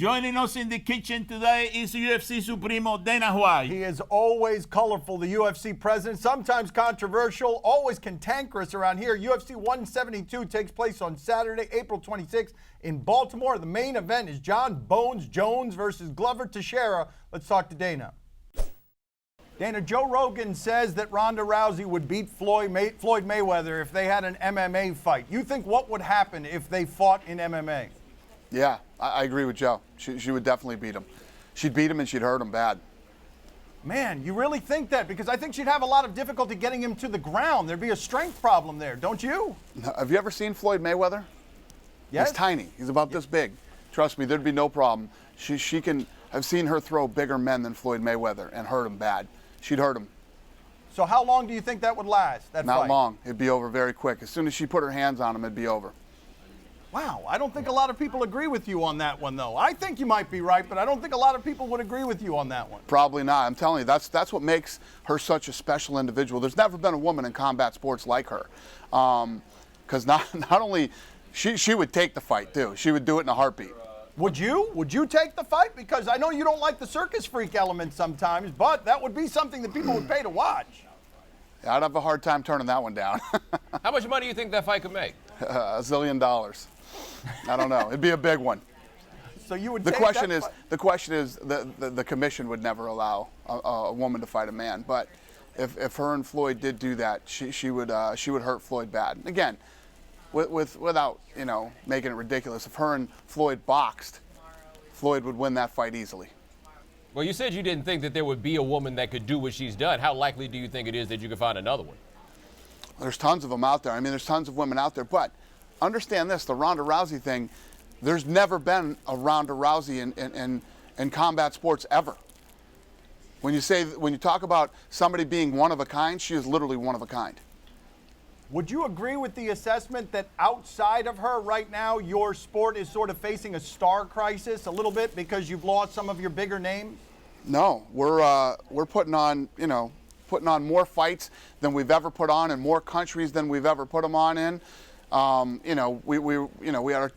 Joining us in the kitchen today is UFC Supremo Dana White. He is always colorful, the UFC president, sometimes controversial, always cantankerous around here. UFC 172 takes place on Saturday, April 26th in Baltimore. The main event is John Bones Jones versus Glover Teixeira. Let's talk to Dana. Dana, Joe Rogan says that Ronda Rousey would beat Floyd Mayweather if they had an MMA fight. You think what would happen if they fought in MMA? Yeah, I agree with Joe. She would definitely beat him. She'd beat him and she'd hurt him bad. Man, you really think that? Because I think she'd have a lot of difficulty getting him to the ground. There'd be a strength problem there, don't you? Have you ever seen Floyd Mayweather? Yes. He's tiny. He's about this big. Trust me, there'd be no problem. She can. I've seen her throw bigger men than Floyd Mayweather and hurt him bad. She'd hurt him. So how long do you think that would last, that fight? Not long. It'd be over very quick. As soon as she put her hands on him, it'd be over. Wow, I don't think a lot of people agree with you on that one, though. I think you might be right, but I don't think a lot of people would agree with you on that one. Probably not. I'm telling you, that's what makes her such a special individual. There's never been a woman in combat sports like her. Because not only, she would take the fight, too. She would do it in a heartbeat. Would you? Would you take the fight? Because I know you don't like the circus freak element sometimes, but that would be something that people would pay to watch. I'd have a hard time turning that one down. How much money do you think that fight could make? $1 zillion. I don't know. It'd be a big one. So you would. The question is, the commission would never allow a woman to fight a man. But if her and Floyd did do that, she would hurt Floyd bad. Again, without making it ridiculous. If her and Floyd boxed, Floyd would win that fight easily. Well, you said you didn't think that there would be a woman that could do what she's done. How likely do you think it is that you could find another one? There's tons of them out there. I mean, there's tons of women out there. But understand this, the Ronda Rousey thing, there's never been a Ronda Rousey in combat sports ever. When you talk about somebody being one of a kind, she is literally one of a kind. Would you agree with the assessment that outside of her right now, your sport is sort of facing a star crisis a little bit because you've lost some of your bigger names? No, we're putting on more fights than we've ever put on in more countries than we've ever put them on in. We had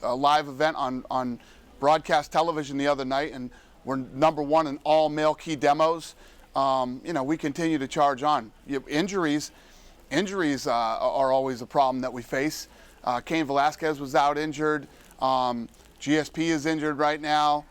a live event on broadcast television the other night, and we're #1 in all male key demos. We continue to charge on. Injuries are always a problem that we face. Cain Velasquez was out injured. GSP is injured right now.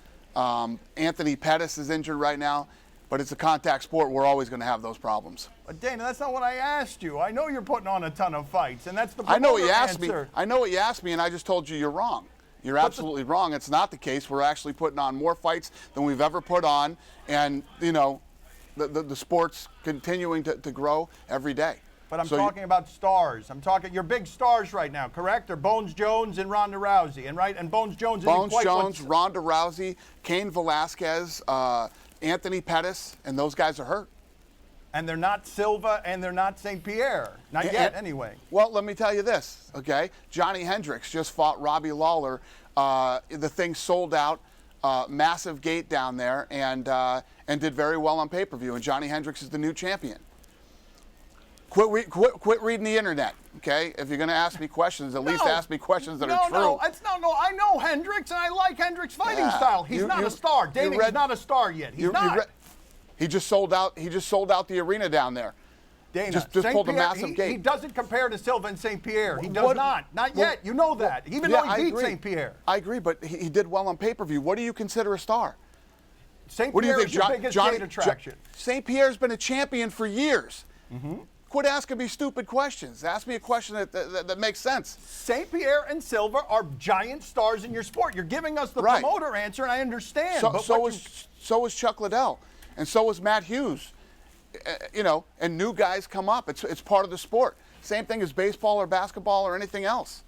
Anthony Pettis is injured right now. But it's a contact sport. We're always going to have those problems. But Dana, that's not what I asked you. I know you're putting on a ton of fights, and that's the I know what you asked answer. me. I know what you asked me, and I just told you you're wrong. You're absolutely wrong. It's not the case. We're actually putting on more fights than we've ever put on, and the sport's continuing to grow every day. But I'm talking about stars. I'm talking your big stars right now, correct? They're Bones Jones and Ronda Rousey, and Bones Jones isn't quite Ronda Rousey, Cain Velasquez, Anthony Pettis, and those guys are hurt. And they're not Silva and they're not St. Pierre. Not yet, anyway. Well, let me tell you this, okay? Johnny Hendricks just fought Robbie Lawler. The thing sold out, massive gate down there, and did very well on pay-per-view. And Johnny Hendricks is the new champion. Quit reading the internet, okay? If you're going to ask me questions, at least ask me questions that are true. No, I know Hendricks, and I like Hendricks' fighting style. He's not a star. David's not a star yet. He's not. He just sold out the arena down there. Dana, just pulled a massive gate. He doesn't compare to Silva and St. Pierre. He does not. Not yet. You know that. Even though he beat St. Pierre. I agree, but he did well on pay-per-view. What do you consider a star? St. Pierre is your biggest gate attraction. St. Pierre's been a champion for years. Mm-hmm. Quit asking me stupid questions. Ask me a question that makes sense. St. Pierre and Silva are giant stars in your sport. You're giving us the promoter answer, and I understand. So is Chuck Liddell, and so is Matt Hughes. And new guys come up. It's part of the sport. Same thing as baseball or basketball or anything else.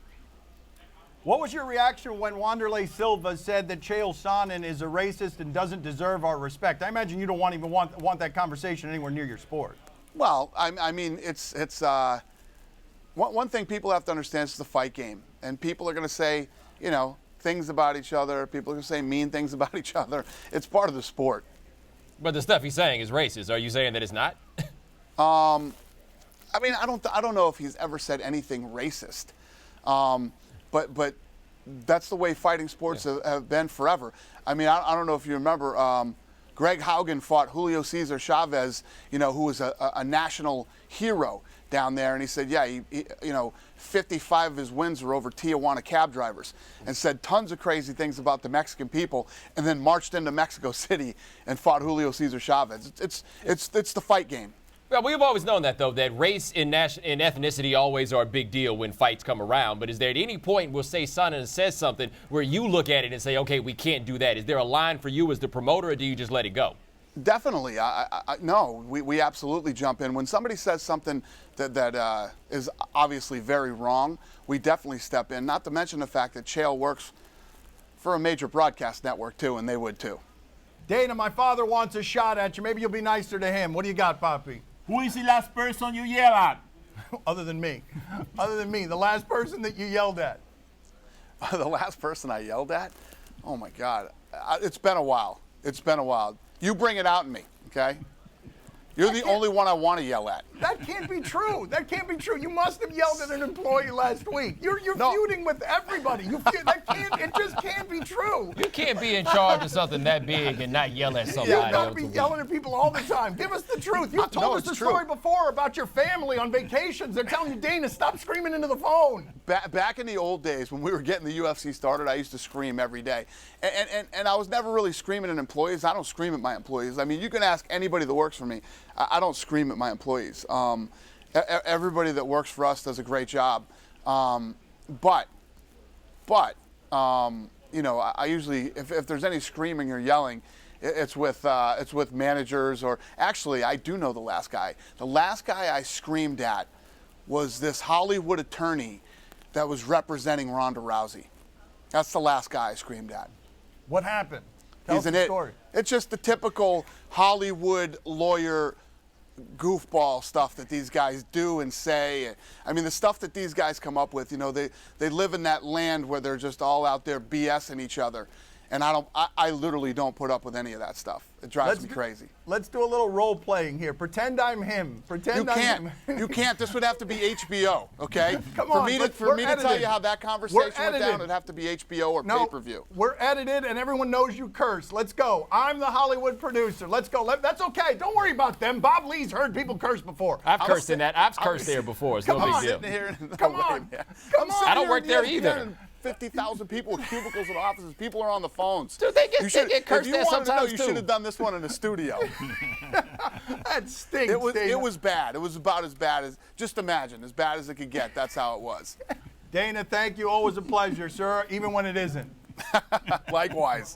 What was your reaction when Wanderlei Silva said that Chael Sonnen is a racist and doesn't deserve our respect? I imagine you don't want that conversation anywhere near your sport. Well, I mean, it's one thing people have to understand is the fight game, and people are going to say, things about each other. People are going to say mean things about each other. It's part of the sport. But the stuff he's saying is racist. Are you saying that it's not? I mean, I don't know if he's ever said anything racist, but that's the way fighting sports have been forever. I mean, I don't know if you remember, Greg Haugen fought Julio Cesar Chavez, who was a national hero down there, and he said, yeah, he 55 of his wins were over Tijuana cab drivers, and said tons of crazy things about the Mexican people, and then marched into Mexico City and fought Julio Cesar Chavez. It's the fight game. Well, we've always known that, though, that race and ethnicity always are a big deal when fights come around. But is there at any point, we'll say Sonnen says something, where you look at it and say, okay, we can't do that? Is there a line for you as the promoter, or do you just let it go? Definitely. No, we absolutely jump in. When somebody says something that is obviously very wrong, we definitely step in. Not to mention the fact that Chael works for a major broadcast network, too, and they would, too. Dana, my father wants a shot at you. Maybe you'll be nicer to him. What do you got, Papi? Who is the last person you yell at? Other than me. Other than me. The last person that you yelled at. The last person I yelled at? Oh, my God. It's been a while. It's been a while. You bring it out in me, okay? You're the only one I want to yell at. That can't be true. That can't be true. You must have yelled at an employee last week. You're feuding with everybody. It just can't be true. You can't be in charge of something that big and not yell at somebody. You've got to be yelling at people all the time. Give us the truth. You've told us the story before about your family on vacations. They're telling you, Dana, stop screaming into the phone. Back in the old days when we were getting the UFC started, I used to scream every day. And I was never really screaming at employees. I don't scream at my employees. I mean, you can ask anybody that works for me. I don't scream at my employees. Everybody that works for us does a great job. But I usually, if there's any screaming or yelling, it's with managers, or actually, I do know the last guy. The last guy I screamed at was this Hollywood attorney that was representing Ronda Rousey. That's the last guy I screamed at. What happened? Tell us the story. It's just the typical Hollywood lawyer goofball stuff that these guys do and say. I mean, the stuff that these guys come up with, they live in that land where they're just all out there BSing each other. And I literally don't put up with any of that stuff. It drives me crazy. Let's do a little role playing here. Pretend I'm him. You can't. This would have to be HBO, okay? Come on. For me to tell you how that conversation went down, it'd have to be HBO or pay-per-view. We're edited and everyone knows you curse. Let's go. I'm the Hollywood producer. Let's go. That's okay. Don't worry about them. Bob Lee's heard people curse before. I've cursed there before. It's no big deal. Come on. I don't work there either. 50,000 people with cubicles and offices. People are on the phones. Dude, they get cursed there sometimes, you should have done this one in a studio. That stinks, It was bad. It was about as bad as, just imagine, as bad as it could get. That's how it was. Dana, thank you. Always a pleasure, sir, even when it isn't. Likewise.